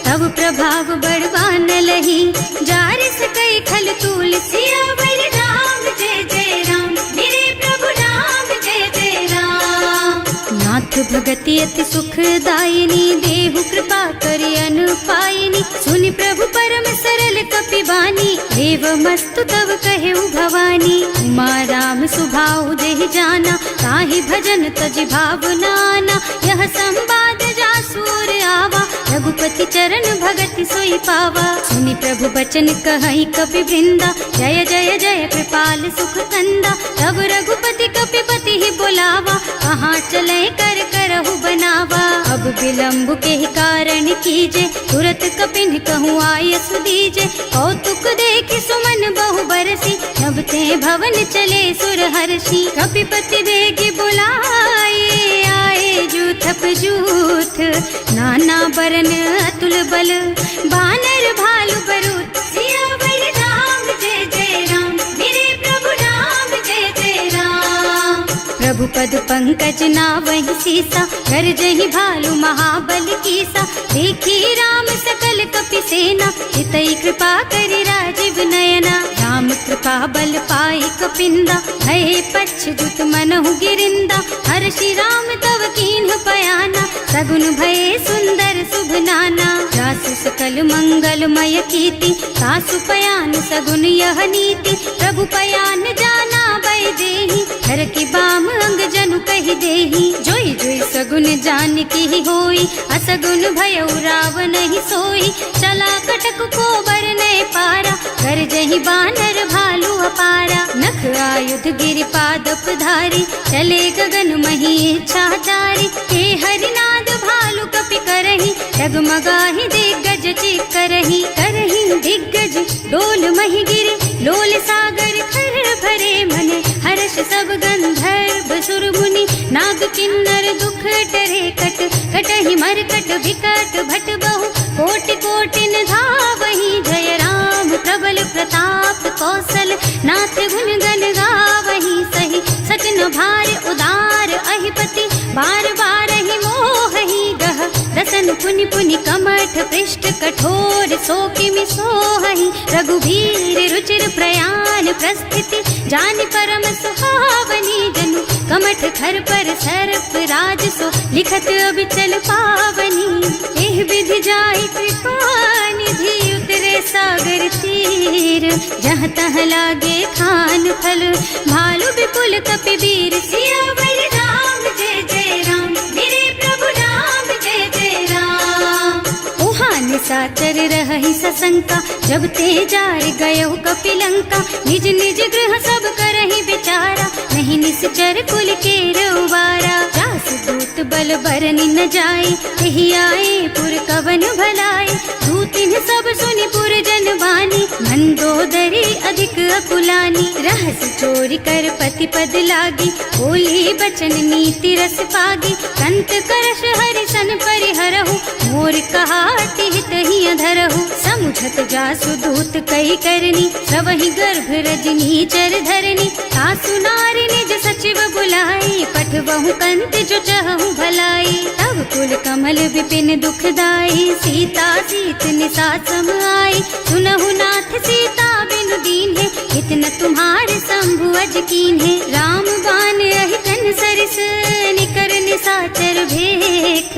तब प्रभाव बड़वान लही, जार सकई खल तूल। सियावर राम जय जय राम, मेरे प्रभु राम जय जय राम। नाथ भगति अति सुखदायिनी, देहु कृपा करि अनुपायिनी। सुनि प्रभु परम सरल कपि बानी, एवमस्तु तव कहेउ भवानी। उमा राम सुभाउ जेहि जाना, ताहि भजन तजि भावनाना। यह संवाद जासु और आवा, रघुपति चरण भगति सोई पावा। सुनि प्रभु बचन कहई कपि वृंदा, जय जय जय कृपाल सुख कंदा। तब रघुपति कपिपति ही बोलावा, कहाँ चले कर करहु बनावा। अब विलम्ब के कारण कीजे, तुरत कपिन कहूँ आयसु दीजे। कौतुक देखि सुमन बहु बरसी, नभ ते भवन चले सुर हर्षि। कपिपति बेगी बुलाए, आए जूथप जूथ। नाना बरन अतुल बल, बानर भालु बरूथ। सियावर राम जय जय राम, मेरे प्रभु राम जय जय राम। प्रभु पद पंकज नावहि सीसा, कर जहि भालु महाबल कीसा। देखी राम सकल कपि सेना, हितई कृपा करि राजीव नयना। राम कृपा बल पाई कपिंदा, भय पच्छुत मनहु गिरिंदा। हर्षि राम तव कीन्ह पयाना, सगुन भये सुंदर शुभ नाना। जासु सकल मंगलमय कीर्ति, सासु पयान सगुन यह नीति। प्रभु पयान जाना बै देहि, हर की बाम अंग जनु कहि देहि। जोई जोई सगुन जान की होई, असगुन भयउ रावण ही सोई। चला कटक को बरने पारा, कर जहि बानर भालु अपारा। नख आयुध गिरि पादप धारी, चले गगन मही इच्छा जारी। हे हरिनाद भालु कपि करहि, डगमगाहि दिग्गज चित करहि। करहि दिग्गज डोल मही गिरि, लोल सागर खर भरे मन। हर्ष सब गंधर्व सुर मुनि, नाग किन्नर दुख डरे कट। कटहि मरकट विकट भट बहु, कोटि कोटिन धावहि। जय राम प्रबल प्रताप कौशल, नाथ गुण गण गावहि। सही सच न भार उदार अहिपति, बार बार ही मोहि गह। रसन पुनि पुनि कमठ पृष्ठ, कठोर सो किमि सोहहि। रघुवीर रुचिर प्रयाण प्रस्थिति, जानि परम सुहावनी। जनु कमठ खर पर सर्प राज सो, लिखत अबिचल पावनी। एह विधि जाहि कृपा निधि, उतरे सागर तीर। जहाँ तहाँ लागे खान फल, भालु विपुल कपि वीर। सियावर राम जय जय राम, मेरे प्रभु राम जय जय राम। उहाँ निशाचर रहहि सशंका, जब ते जार गयो कपिलंका। निज निज गृह सब करहि विचारा, नहीं ही निश्चर कुल के रउबारा। जास दूत बल बरनि न जाए, यही आए पुर कवन भलाए। दूतिन सब सुनि पुर जन बानी, मंदोदरी अधिक अकुलानी। रहस चोरी कर पति पद लागी, बोली बचन नीति रस पागी। कंत करश हरि सन परिहरहु, मोर कहाति हित ही अधरहु। समुझत जासु दूत कही करनी, सवहि गर्भ रजनी चर धरनी। सासु नारी निज सचिव बुलाई, पठवहु कंत जो चहु भलाई। तब कुल कमल विपिन दुखदाई, सीता सीत निसा सम आई। सुनहु नाथ सीता बिनु दीन्हे, इतना तुम्हारे शंभु अज कीन्हे। राम बान अहितन सरिस, निकर निसाचर भेख।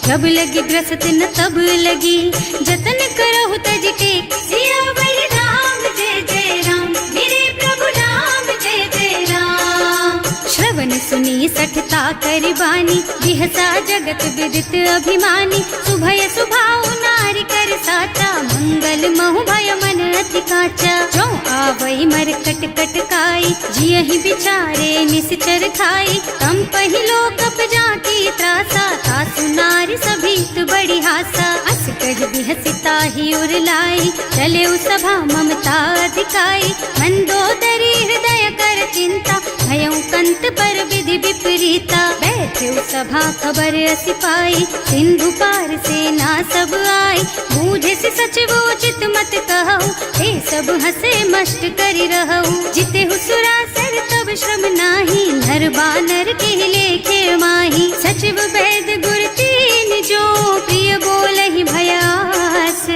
जब लगी ग्रसत न तब लगी, जतन करहु तज टेक। सियावर राम जय जय राम, मेरे प्रभु राम जय जय राम। श्रवण सुनी सठता करि बानी, बिहसा जगत विदित अभिमानी। सुभय सुभाउ नारी कर साचा, मंगल महु भय मन अति काचा। जो आवई मरकट कटकाई, जियहि बिचारे निश्चर खाई। तम पहिलो कप जाकी त्रासा, सासु नारी सभीत बड़ी हासा। अस कह बिहसिता ही उर लाई, चले सभा ममता अधिकाई। मंदोदरी हृदय कर चिंता, भयउ कंत पर विधि विपरीता। बैठे सभा खबर असी पाई, सिंधु पार सेना सब आई। बूझे से सचिव उचित मत कहु, हे सब हसे मस्त करि रहु। जिते सुरासर तब श्रम नाही, नर बानर के लेखे माही। सचिव वैद गुर तीन जो, प्रिय बोलहि भयास।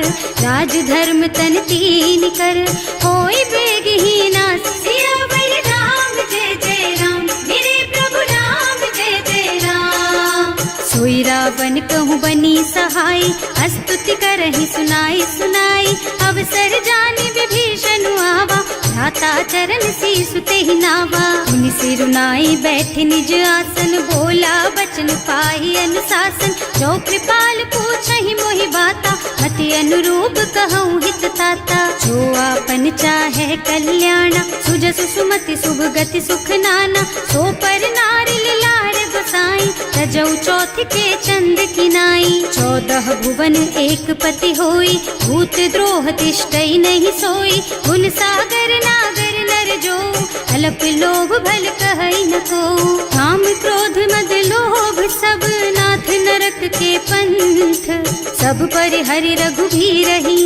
राज धर्म तन तीन कर, होई बेगहि नास। सियावर राम जय जय राम, मेरे प्रभु राम जय जय राम। सोई रावण कहूँ बनी सहाय, स्तुति करहि सुनाई सुनाई। अवसर जानि विभीषण आवा, भ्राता चरण सीसु तेहि नावा। मुनि सिरुनाई बैठे निज आसन, बोला बचन पाहि अनुशासन। जो कृपाल पूछहि मोहि बाता, मति अनुरूप कहूँ हित ताता। जो आपन चाहे कल्याणा, सुजसु सुमति शुभ गति सुख नाना। सो पर नारी लार गोसाई, तजौ चौथ के चंद किनाई। 14 भुवन एक पति होई, भूत द्रोह तिष्ठई नहीं सोई। गुण सागर नागर नर जो, अल्प लोभ भल कहई न को। काम क्रोध मद लोभ सब, नाथ नरक के पंथ। सब पर हरि रघुबीरहि,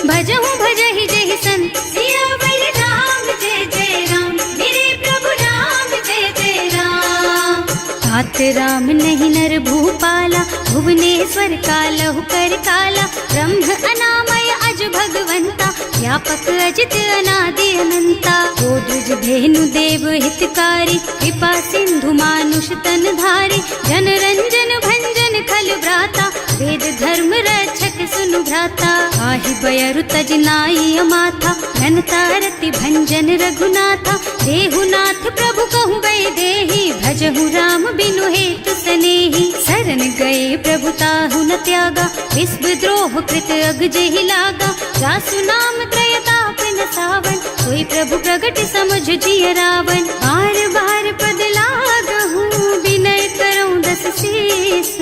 भजहु भजहि जहि संत। सियावर राम जय जय राम, मेरे प्रभु राम जय जय राम। तात राम नहीं नर भूपाला, भुवनेश्वर कालहु कर काला। ब्रह्म अनामय अज भगवंता, व्यापक अजित अनादि अनंता। गोदुज धेनु देव हितकारी, कृपा सिंधु मानुष तन धारी। जन रंजन भंजन खल भ्राता, वेद धर्म रक्षक सुनु भ्राता। आहि बयरु तज नाई अमाथा, घनता रति भंजन रघुनाथा। देहुनाथ प्रभु कहु गए देहि, भजहु राम बिनु हेतु सनेहि। शरण गए प्रभु ताहु न त्यागा, विश्व द्रोह कृत अग जेहि लागा। जासु नाम त्रय ताप न सावन, सोई प्रभु प्रगट समुझ जिय रावण। बार बार पद लागहु, विनय करऊं दस शीस।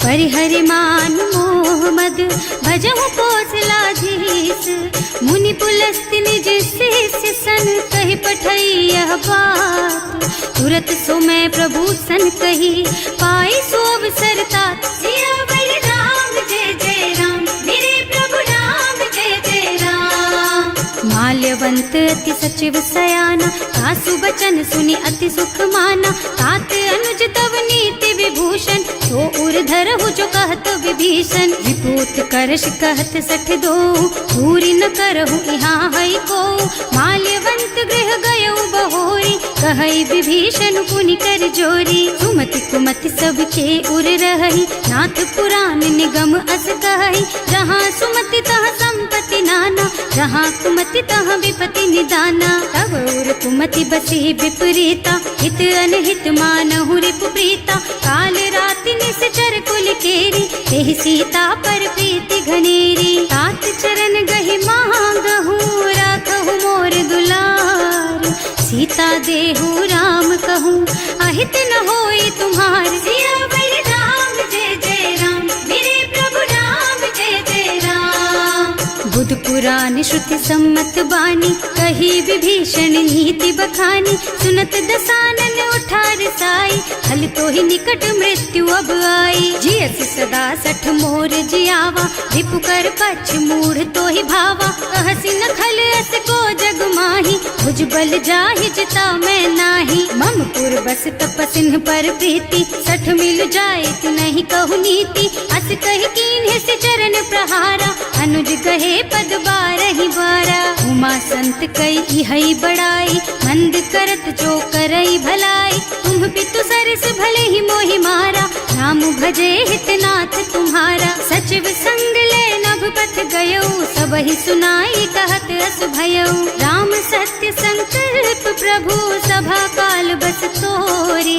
परिहरि मान मोह मद, भजहु कौशलाधीश। मुनि पुलस्त्य निज शिष्य सन, कहि पठई यह बात। तुरत सो मैं प्रभु सन कही, पाई सो अवसर तात। सियावर राम जय जय राम, मेरे प्रभु राम जय जय राम। माल्यवंत अति सचिव सयाना, सासु बचन सुनि अति सुख माना। तात अनुज तव नीति विभूषण, सो उर धरहु जो कहत विभीषण। विपूत करश कहत सठ दो, पूरी न करहु यहाँ हई को। माल्यवंत गृह गयउ बहोरी, कहई विभीषण पुनि कर जोरी। सुमति कुमति सबके उर रहई, नाथ पुराण निगम अस कहई। जहाँ सुमति तहाँ संपत्ति नाना, जहाँ कुमति तहाँ विपति निदाना। तब उर कुमति बसी विपरीता, हित अनहित मानहु रिपु प्रीता। काल राति निश्चर कुल केरी, तेहि सीता पर प्रीति घनेरी। तात चरण गहि मांगहु, राखहु मोर दुलार। सीता देहु राम कहूँ, सहित न होई तुम्हार। सियावर राम जय जय राम, मेरे प्रभु राम जय जय राम। बुध पुराण श्रुति सम्मत बानी, कही विभीषण नीति बखानी। सुनत दसानन उठार साई, हल तो ही निकट मृत्यु अब आई। जियस सदा सठ मोर जियावा, रिपु कर पछ मूढ़ तो ही भावा। कहसी न खल अस को जग माही, भुज बल जाहि जिता मैं नाही। मम पुर बस तपसिन पर प्रीति, सठ मिल जाए तु नहीं कहु नीति। अस कहि कीन्हे से चरण प्रहारा, अनुज कहे पद बारहि बारा। उमा संत कई इहई बड़ाई, मंद करत जो करई भलाई। तुम पितु सरस भले ही मोहि मारा, नाम भजे हितनाथ तुम्हारा। सचिव संग ले नभ पथ गयो, सबहि सुनाई कहत अस भयो। राम सत्य संकल्प प्रभु, सभा काल बस तोरे।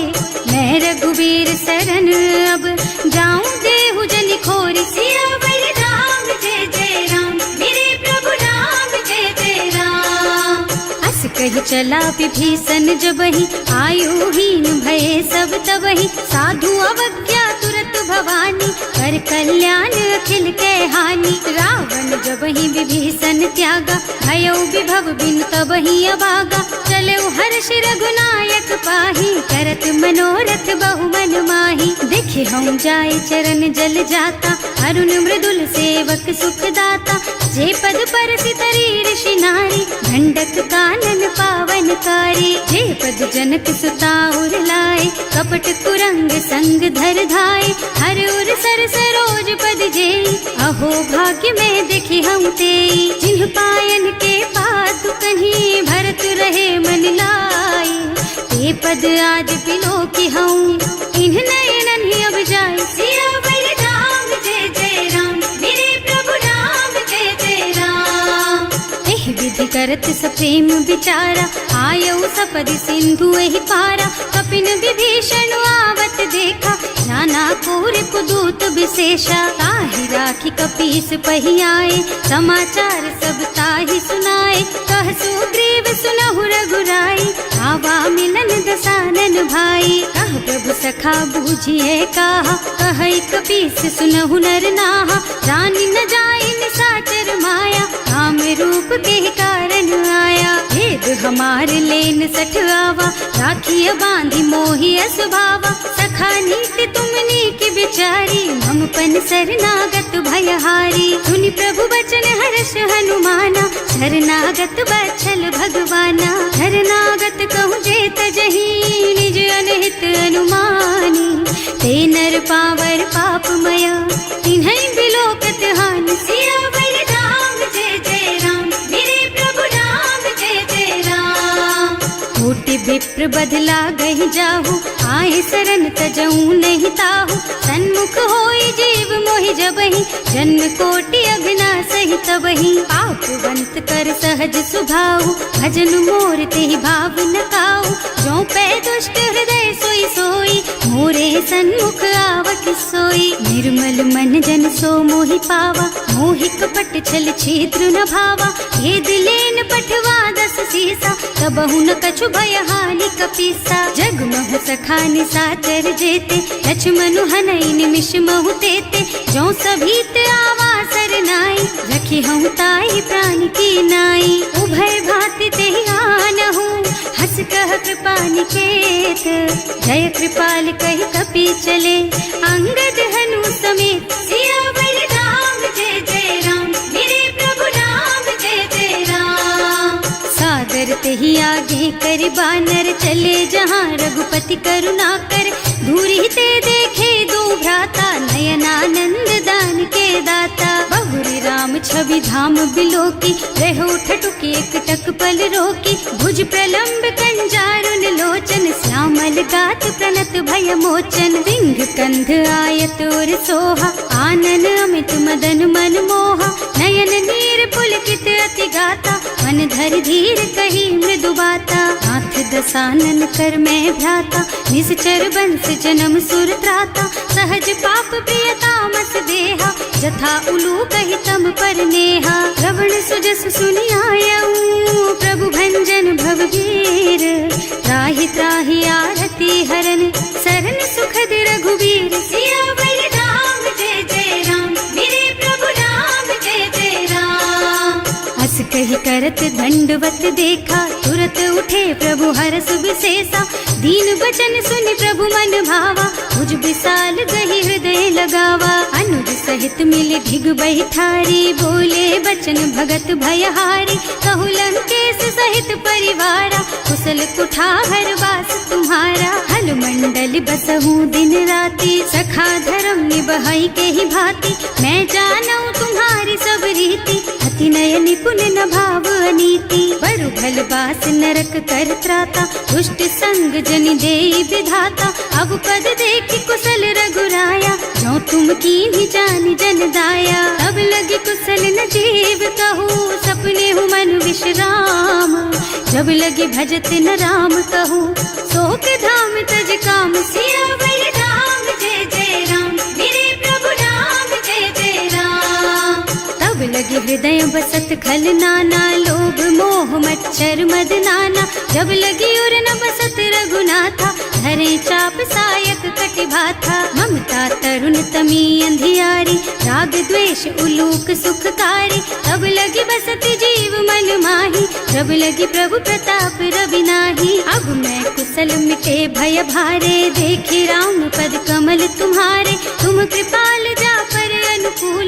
मैं रघुवीर शरण अब, जाऊं देहु जनि खोरी। सियावर राम जय जय राम, मेरे प्रभु राम जय जय राम। अस कहि चला विभीषण जबहि, आयुहीन भये सब तबहि। साधु अवज्ञा तुरत भवानी, कर कल्याण अखिल के हानि। रावण जबहि विभीषण त्यागा, भयो विभव बिनु तबहि अभागा। चलऊ हर्ष रघुनायक पाहि, करत मनोरथ बहु मन माहि। देखे हम जाय चरण जल जाता, अरुण मृदुल सेवक सुख दाता। जे पद परसि तरी ऋषि नारी, ढंडक कानन पावन कारी। जे पद जनक सुता उर लाए, कपट कुरंग संग धर धाय। हर उर सर सरोज पद जेई, अहो भाग्य में देखी हम तेई। जिन्ह पायन के पादु कहीं, भरत रहे मन लाई। ते पद आज बिलो की हूँ, इन्ह नयनन ही अब जाए। सियावर राम जय जय राम, मेरे प्रभु राम जय जय राम। एहि विधि करत सप्रेम विचारा, आयऊ सपदि सिंधु एहि पारा। कपिन विभीषण आवत देखा, नाना कोर कुदूत विशेषा। ताहि राखी कपीस पहि आए, समाचार सब ताहि सुनाए। कह सुग्रीव सुनहु रघुराई, आवा मिलन दसानन भाई। कह प्रभु सखा बूझिए काहा, कहै कपीस सुनहु नर नाहा। जानि न जाय निशाचर माया, राम रूप के कारण आया। भेद हमार लेन सठ आवा, राखिय बांधि मोहि असुभावा। सखा नीति तुमनी की बिचारी, मम पन शरणागत भयहारी। सुनि प्रभु बचन हर्ष हनुमाना, शरणागत बछल भगवाना। शरणागत कहूँ जे तजहि, निज अनहित अनुमानी। ते नर पावर पापमय, तिन्है बिलोकत हानि। सियावर राम जय जय राम, मेरे प्रभु राम जय जय राम। कोटि विप्र बदला गहि जाहु, आए शरण तजऊ नहीं ताहु। सन्मुख होई जीव मोहि जबहि, जन्म कोटि अघ्ना सहि तबहि। पापवंत कर सहज सुभाऊ, भजन मोर तेहि भाव न काऊ। जो पै दुष्ट हृदय सोई सोई, मोरे सन्मुख आवत सोई। निर्मल मन जन सो मोहि पावा, मोहि कपट छल छिद्र न भावा। ये दिलेन पठवा दस सीसा, तबहु न कछु भय हानि कपीसा। जग महु सखा निशाचर जेते, लक्ष्मण हनई निमिष महु तेते। जो सभीत आवा सरनाई, रखी हूँ ताई प्राण की नाई। उभय भांति तेहि आनहु, हस कह कृपा निकेत। जय कृपाल कहि कपि चले, अंगद हनु समेत। सियावर राम जय जय राम, मेरे प्रभु राम जय जय राम। सादर तेहि आगे कर बानर, चले जहाँ रघुपति करुणा कर। दूरी ते देखे दो भ्राता, नयनानंद दान के दाता। बहुरी राम छवि धाम बिलोकी, रहो ठटुकी एकटक पल रोकी। भुज प्रलंब कंजारुन लोचन, श्यामल गात प्रणत भय मोचन। सिंह कंध आयत और सोहा, आनन अमित मदन मन मोहा। नयन नीर पुलकित अति गाता, मन धर धीर कही मृदु बाता। नाथ दसानन कर मैं भ्राता, निश्चर बंस जन्म सुर त्राता। सहज पाप प्रिय तामस देहा, जथा उलू कहि तम पर नेहा। श्रवण सुजस सुनि आयऊ, प्रभु भंजन भव वीर। त्राहि त्राहि आरती हरन, दंडवत देखा, तुरत उठे प्रभु हरस विशेषा। दीन बचन सुनि प्रभु मन भावा, मुझ विशाल गही हृदय लगावा। अनुज सहित मिले ढिग बैठारी, बोले बचन भगत भयहारी। कहु लंकेश सहित परिवारा, कुशल कुठार वास तुम्हारा। हल मंडल बसहु दिन राति, सखा धर्म निबहई के ही भांति। मैं जानऊ तुम्हारी सब रीति, अति नय निपुण न भाव अनीति। बरु भल बास नरक कर त्राता, दुष्ट संग जन देई विधाता। अब पद देखि कुशल रघुराया, जो तुम कीन्ही जानि जन दाया। अब लगी कुशल न जीव कहूँ, सपने हूँ मन विश्राम। जब लगी भजत न राम कहूँ, शोक धाम तज काम। सियावर राम जय जय राम, मेरे प्रभु राम जय जय राम। तब लगे हृदय बसत खल नाना, लोभ मोह मच्छर मद नाना। जब लगी उर न बसत रघुनाथा, धरे चाप सायक कटि भाथा। ममता तरुण तमी अंधियारी, राग द्वेष उलूक सुखकारी। तब लगी बसत जीव मन माही, जब लगी प्रभु प्रताप रवि नाही। अब मैं कुशल मिटे भय भारे, देखे राम पद कमल तुम्हारे। तुम कृपाल जा पर अनुकूल,